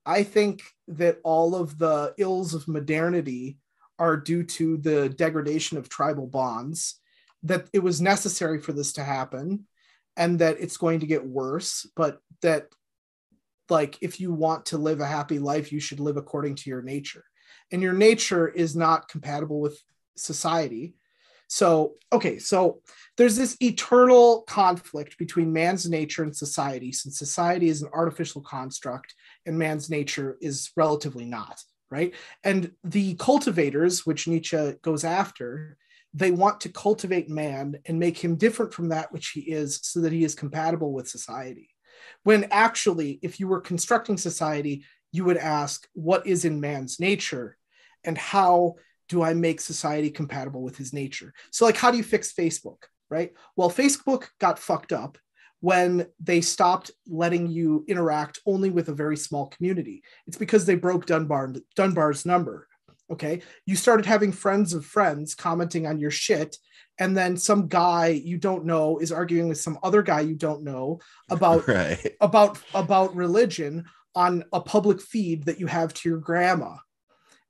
I think that all of the ills of modernity are due to the degradation of tribal bonds, that it was necessary for this to happen, and that it's going to get worse, but that, like, if you want to live a happy life, you should live according to your nature. And your nature is not compatible with society. So, okay, so there's this eternal conflict between man's nature and society, since society is an artificial construct and man's nature is relatively not, right? And the cultivators, which Nietzsche goes after, they want to cultivate man and make him different from that which he is, so that he is compatible with society. When actually, if you were constructing society, you would ask, what is in man's nature, and how do I make society compatible with his nature? So, like, how do you fix Facebook, right? Well, Facebook got fucked up when they stopped letting you interact only with a very small community. It's because they broke Dunbar's number, okay? You started having friends of friends commenting on your shit, and then some guy you don't know is arguing with some other guy you don't know about Right. about religion on a public feed that you have to your grandma.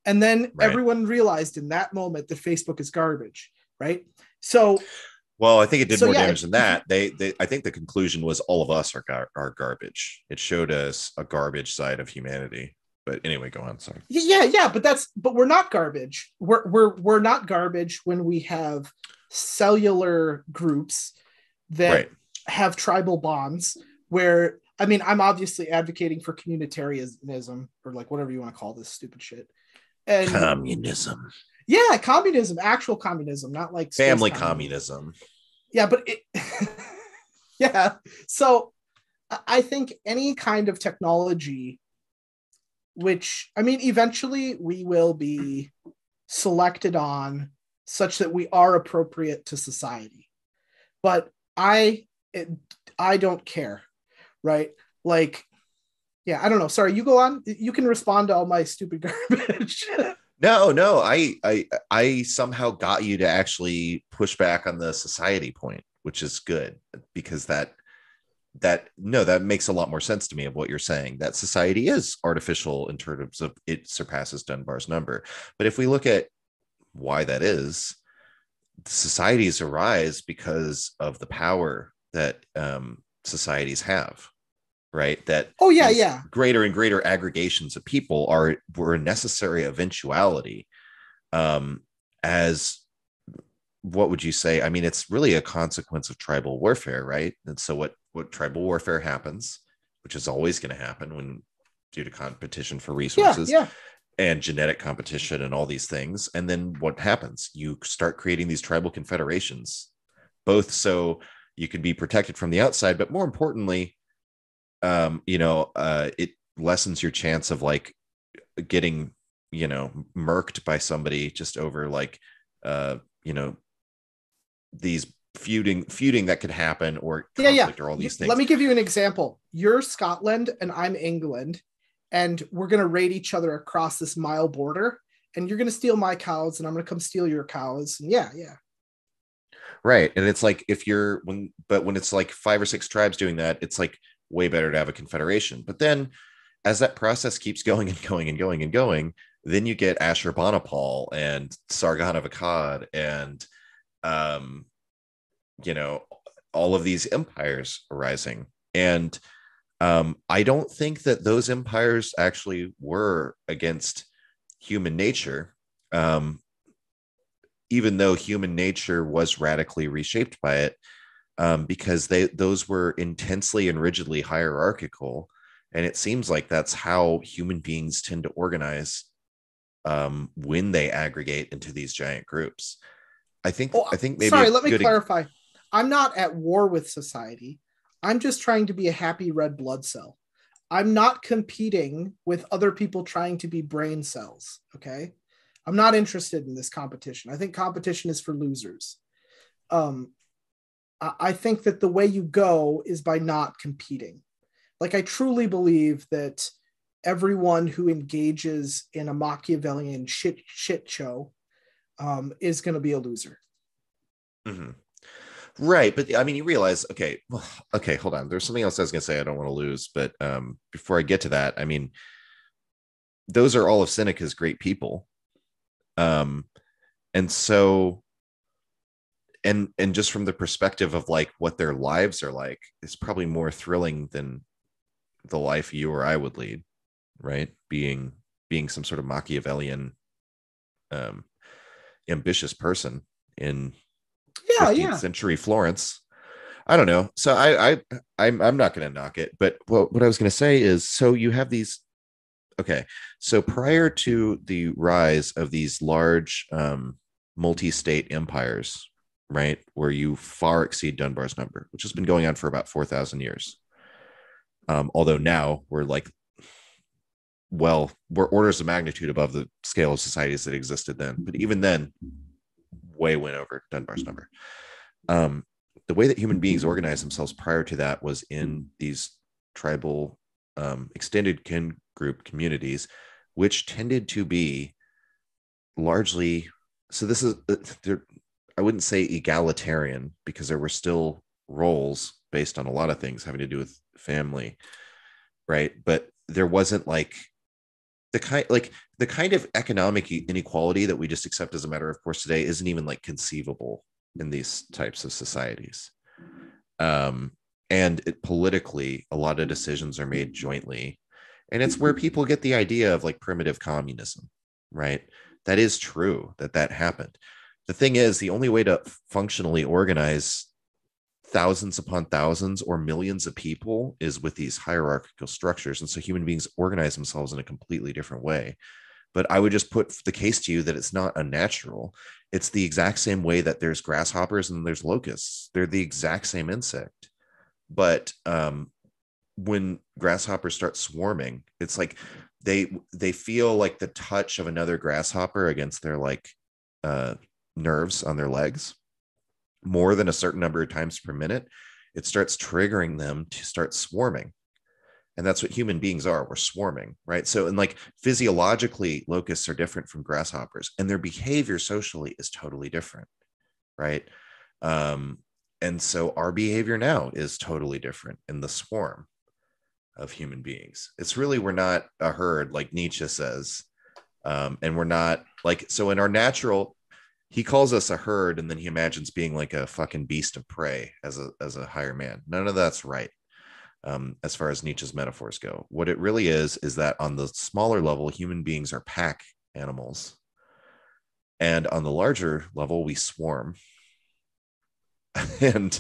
And then Right. everyone realized in that moment that Facebook is garbage, right? So, Well, I think it did more yeah, damage than that. I think the conclusion was all of us are garbage. It showed us a garbage side of humanity. But anyway, go on. Sorry. yeah, but we're not garbage. We're not garbage when we have cellular groups that Right. have tribal bonds. Where, I mean, I'm obviously advocating for communitarianism, or like whatever you want to call this stupid shit. And Communism. yeah, communism, actual communism, not like Family communism. communism. Yeah, but it, yeah. So I think any kind of technology, which, I mean, eventually we will be selected on such that we are appropriate to society. But I don't care, right? Like, yeah, I don't know. Sorry, you go on. You can respond to all my stupid garbage. No. I somehow got you to actually push back on the society point, which is good, because that makes a lot more sense to me of what you're saying, that society is artificial in terms of it surpasses Dunbar's number. But if we look at why that is, societies arise because of the power that societies have, right? That Oh yeah, these yeah. greater and greater aggregations of people were a necessary eventuality, as, what would you say? I mean, it's really a consequence of tribal warfare, right? And so what tribal warfare happens, which is always going to happen when, due to competition for Yeah, resources yeah. and genetic competition and all these things. And then what happens? You start creating these tribal confederations, both so you can be protected from the outside, but more importantly, it lessens your chance of like getting, murked by somebody just over like, uh, you know, these feuding that could happen, or Yeah, yeah. conflict, or all these Let things. me give you an example. You're Scotland and I'm England, and we're going to raid each other across this mile border. And you're going to steal my cows, and I'm going to come steal your cows. And yeah, yeah. Right. And it's like, when it's like 5 or 6 tribes doing that, it's like way better to have a confederation. But then as that process keeps going and going and going and going, then you get Ashurbanipal and Sargon of Akkad and, um, you know, all of these empires arising. And I don't think that those empires actually were against human nature, um, even though human nature was radically reshaped by it, because those were intensely and rigidly hierarchical. And it seems like that's how human beings tend to organize, when they aggregate into these giant groups. Oh, I think maybe a sorry. Let me good clarify. I'm not at war with society. I'm just trying to be a happy red blood cell. I'm not competing with other people trying to be brain cells. Okay. I'm not interested in this competition. I think competition is for losers. Um, I think that the way you go is by not competing. Like, I truly believe that everyone who engages in a Machiavellian shit show is going to be a loser. Mhm. Right, but I mean, you realize, okay, well, okay, hold on. There's something else I was going to say. I don't want to lose, but before I get to that, I mean, those are all of Seneca's great people. Um, and so, and just from the perspective of like what their lives are like, it's probably more thrilling than the life you or I would lead, right? Being some sort of Machiavellian, um, ambitious person in Yeah, 15th yeah. century Florence. I don't know. So I'm not going to knock it, but what I was going to say is, so you have these. Okay, so prior to the rise of these large, multi-state empires, right, where you far exceed Dunbar's number, which has been going on for about 4,000 years. Although now we're like, well, we're orders of magnitude above the scale of societies that existed then. But even then, way went over Dunbar's number. Um, the way that human beings organized themselves prior to that was in these tribal, extended kin group communities, which tended to be largely, so this is, I wouldn't say egalitarian, because there were still roles based on a lot of things having to do with family, right? But there wasn't like the kind of economic inequality that we just accept as a matter of course today isn't even like conceivable in these types of societies. Um, and politically, a lot of decisions are made jointly, and it's where people get the idea of like primitive communism, right? That is true, that happened. The thing is, the only way to functionally organize thousands upon thousands or millions of people is with these hierarchical structures. And so human beings organize themselves in a completely different way. But I would just put the case to you that it's not unnatural. It's the exact same way that there's grasshoppers and there's locusts. They're the exact same insect. But when grasshoppers start swarming, it's like they feel like the touch of another grasshopper against their like, uh, nerves on their legs more than a certain number of times per minute. It starts triggering them to start swarming. And that's what human beings are. We're swarming, right? So, and like physiologically, locusts are different from grasshoppers, and their behavior socially is totally different, right? Um, and so our behavior now is totally different in the swarm of human beings. It's really, we're not a herd like Nietzsche says. And we're not like, so in our natural, he calls us a herd, and then he imagines being like a fucking beast of prey as a higher man. None of that's right. As far as Nietzsche's metaphors go, what it really is that on the smaller level, human beings are pack animals, and on the larger level, we swarm. And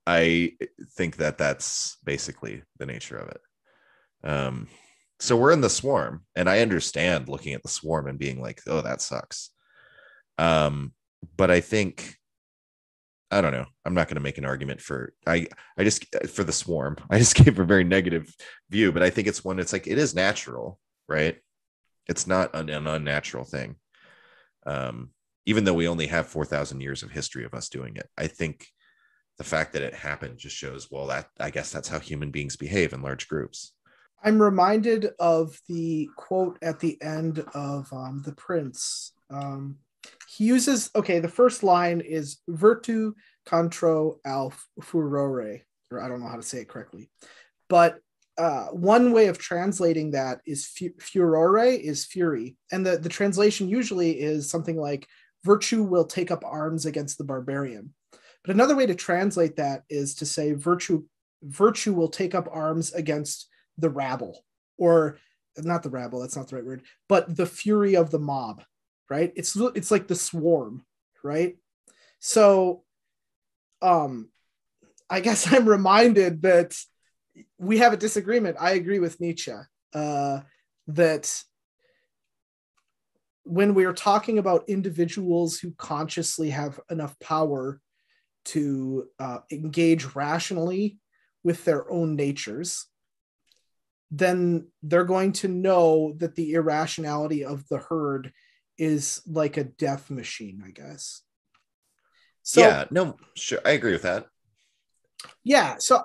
I think that that's basically the nature of it. Um, so we're in the swarm, and I understand looking at the swarm and being like, "Oh, that sucks." But I think, I don't know. I'm not going to make an argument for I just, for the swarm. I just gave a very negative view, but I think it's one. It's like it is natural, right? It's not an unnatural thing. Um, Even though we only have 4,000 years of history of us doing it, I think the fact that it happened just shows, well, that I guess that's how human beings behave in large groups. I'm reminded of the quote at the end of The Prince. He uses, okay, the first line is virtu contro al furore, or I don't know how to say it correctly. But one way of translating that is furore is fury. And the translation usually is something like virtue will take up arms against the barbarian. But another way to translate that is to say virtue will take up arms against the rabble, or not the rabble, that's not the right word, but the fury of the mob, right? It's like the swarm, right? So I guess I'm reminded that we have a disagreement. I agree with Nietzsche that when we are talking about individuals who consciously have enough power to engage rationally with their own natures, then they're going to know that the irrationality of the herd is like a death machine, I guess. So, Yeah, no, sure, I agree with that. yeah. So,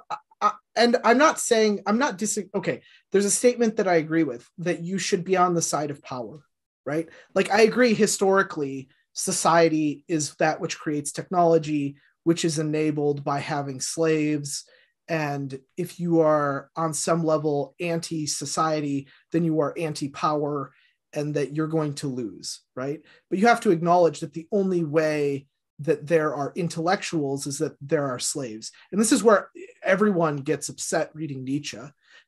and I'm not saying, okay, there's a statement that I agree with, that you should be on the side of power, right? Like, I agree historically, society is that which creates technology, which is enabled by having slaves. And if you are on some level anti-society, then you are anti-power. and that you're going to lose, right? But you have to acknowledge that the only way that there are intellectuals is that there are slaves. And this is where everyone gets upset reading Nietzsche,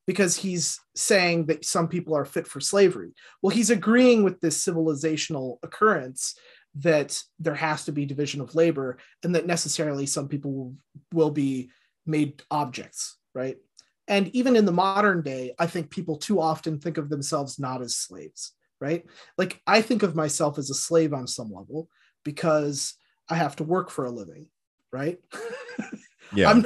because he's saying that some people are fit for slavery. Well, he's agreeing with this civilizational occurrence that there has to be division of labor, and that necessarily some people will be made objects, right? And even in the modern day, I think people too often think of themselves not as slaves, right? Like, I think of myself as a slave on some level because I have to work for a living, right? Yeah. I'm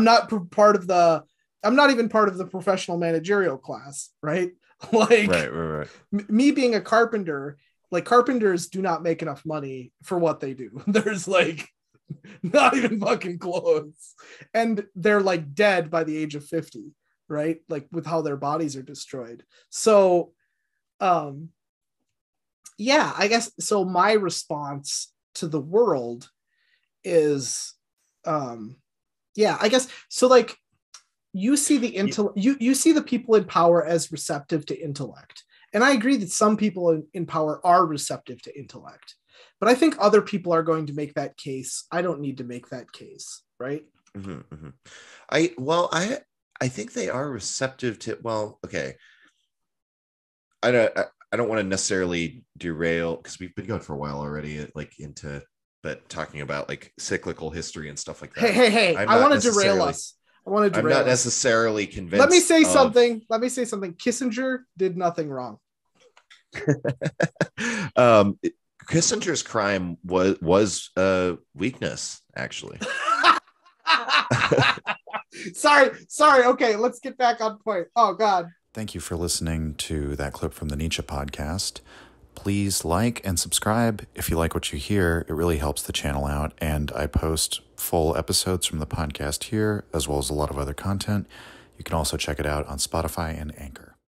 not part of the, I'm not even part of the professional managerial class, right? Like, Right. Me being a carpenter, like, carpenters do not make enough money for what they do. There's like not even fucking close. And they're like dead by the age of 50, right? Like, with how their bodies are destroyed. So, yeah, I guess so. My response to the world is, yeah, I guess so. Like, you see the you see the people in power as receptive to intellect, and I agree that some people in power are receptive to intellect, but I think other people are going to make that case. I don't need to make that case, right? I think they are receptive to, well, okay, I don't want to necessarily derail, because we've been going for a while already, like into, but talking about like cyclical history and stuff like that. Hey! I want to derail us. I'm not necessarily convinced. Let me say something. Kissinger did nothing wrong. Kissinger's crime was a weakness, actually. Sorry. Okay, let's get back on point. Oh, God. Thank you for listening to that clip from the Nietzsche podcast. Please like and subscribe if you like what you hear. It really helps the channel out, and I post full episodes from the podcast here, as well as a lot of other content. You can also check it out on Spotify and Anchor.